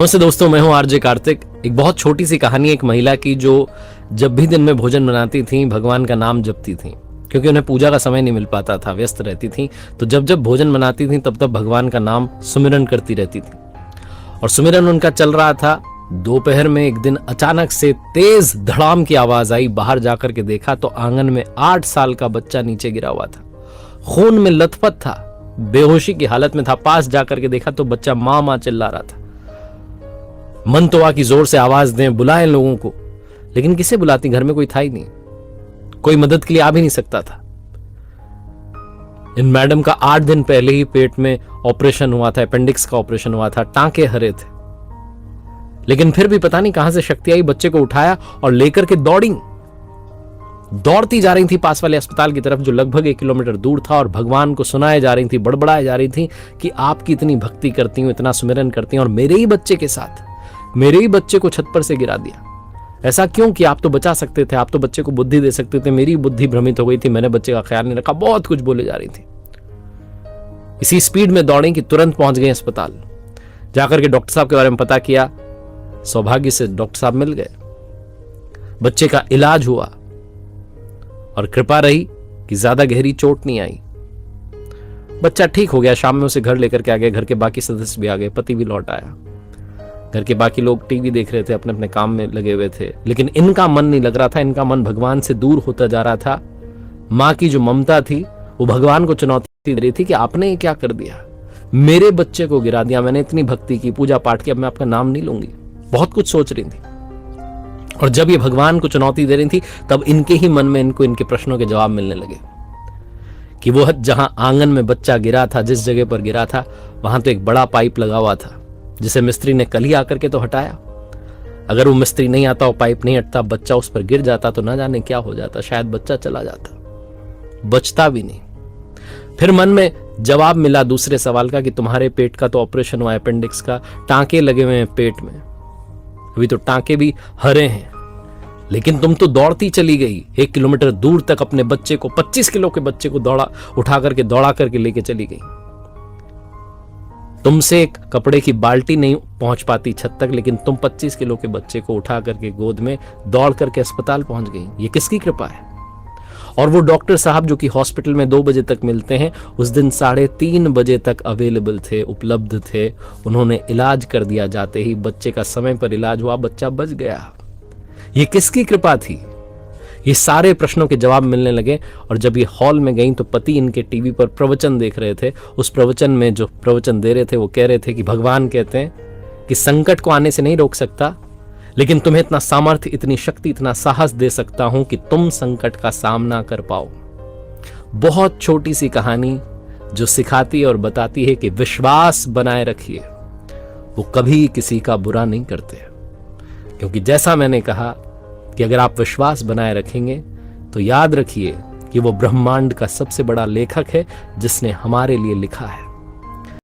नमस्ते दोस्तों, मैं हूं आरजे कार्तिक। एक बहुत छोटी सी कहानी एक महिला की जो जब भी दिन में भोजन बनाती थी भगवान का नाम जपती थी, क्योंकि उन्हें पूजा का समय नहीं मिल पाता था, व्यस्त रहती थी। तो जब जब भोजन बनाती थी तब तब भगवान का नाम सुमिरन करती रहती थी। और सुमिरन उनका चल रहा था। दोपहर में एक दिन अचानक से तेज धड़ाम की आवाज आई। बाहर जाकर के देखा तो आंगन में 8 साल का बच्चा नीचे गिरा हुआ था, खून में लथपथ था, बेहोशी की हालत में था। पास जाकर के देखा तो बच्चा मां मां चिल्ला रहा था। मन तो आ कि जोर से आवाज दें, बुलाएं लोगों को, लेकिन किसे बुलाती, घर में कोई था ही नहीं, कोई मदद के लिए आ भी नहीं सकता था। इन मैडम का 8 दिन पहले ही पेट में ऑपरेशन हुआ था, अपेंडिक्स का ऑपरेशन हुआ था, टांके हरे थे। लेकिन फिर भी पता नहीं कहां से शक्ति आई, बच्चे को उठाया और लेकर के दौड़ती जा रही थी पास वाले अस्पताल की तरफ, जो लगभग 1 किलोमीटर दूर था। और भगवान को सुनाए जा रही थी, बड़बड़ाए जा रही थी कि आपकी इतनी भक्ति करती हूं, इतना सुमिरन करती हूं, और मेरे ही बच्चे के साथ, मेरे ही बच्चे को छत पर से गिरा दिया। ऐसा क्यों कि आप तो बचा सकते थे, आप तो बच्चे को बुद्धि दे सकते थे, मेरी बुद्धि भ्रमित हो गई थी, मैंने बच्चे का ख्याल नहीं रखा। बहुत कुछ बोले जा रही थी। इसी स्पीड में दौड़ी कि तुरंत पहुंच गए अस्पताल। जाकर के डॉक्टर साहब के बारे में पता किया। सौभाग्य से डॉक्टर साहब मिल गए, बच्चे का इलाज हुआ और कृपा रही कि ज्यादा गहरी चोट नहीं आई। बच्चा ठीक हो गया। शाम में उसे घर लेकर के आ गए, घर के बाकी सदस्य भी आ गए, पति भी लौट आया। घर के बाकी लोग टीवी देख रहे थे, अपने अपने काम में लगे हुए थे, लेकिन इनका मन नहीं लग रहा था। इनका मन भगवान से दूर होता जा रहा था। मां की जो ममता थी वो भगवान को चुनौती दे रही थी कि आपने ये क्या कर दिया, मेरे बच्चे को गिरा दिया, मैंने इतनी भक्ति की, पूजा पाठ की, अब मैं आपका नाम नहीं लूंगी। बहुत कुछ सोच रही थी। और जब ये भगवान को चुनौती दे रही थी तब इनके ही मन में इनको इनके प्रश्नों के जवाब मिलने लगे कि वो जहां आंगन में बच्चा गिरा था, जिस जगह पर गिरा था, वहां तो एक बड़ा पाइप लगा हुआ था, जिसे मिस्त्री ने कल ही आकर के तो हटाया। अगर वो मिस्त्री नहीं आता, वो पाइप नहीं हटता, बच्चा उस पर गिर जाता तो ना जाने क्या हो जाता, शायद बच्चा चला जाता, बचता भी नहीं। फिर मन में जवाब मिला दूसरे सवाल का कि तुम्हारे पेट का तो ऑपरेशन हुआ, अपेंडिक्स का, टांके लगे हुए हैं पेट में, अभी तो टांके भी हरे हैं, लेकिन तुम तो दौड़ती चली गई 1 किलोमीटर दूर तक। अपने बच्चे को, 25 किलो के बच्चे को दौड़ा करके लेके चली गई। तुमसे एक कपड़े की बाल्टी नहीं पहुंच पाती छत तक, लेकिन तुम 25 किलो के बच्चे को उठा करके गोद में दौड़ करके अस्पताल पहुंच गई। ये किसकी कृपा है? और वो डॉक्टर साहब जो कि हॉस्पिटल में 2 बजे तक मिलते हैं, उस दिन 3:30 बजे तक अवेलेबल थे, उपलब्ध थे। उन्होंने इलाज कर दिया। जाते ही बच्चे का समय पर इलाज हुआ, बच्चा बच गया। ये किसकी कृपा थी? ये सारे प्रश्नों के जवाब मिलने लगे। और जब ये हॉल में गई तो पति इनके टीवी पर प्रवचन देख रहे थे। उस प्रवचन में जो प्रवचन दे रहे थे वो कह रहे थे कि भगवान कहते हैं कि संकट को आने से नहीं रोक सकता, लेकिन तुम्हें इतना सामर्थ्य, इतनी शक्ति, इतना साहस दे सकता हूं कि तुम संकट का सामना कर पाओ। बहुत छोटी सी कहानी जो सिखाती और बताती है कि विश्वास बनाए रखिए, वो कभी किसी का बुरा नहीं करते। क्योंकि जैसा मैंने कहा कि अगर आप विश्वास बनाए रखेंगे तो याद रखिए कि वो ब्रह्मांड का सबसे बड़ा लेखक है जिसने हमारे लिए लिखा है।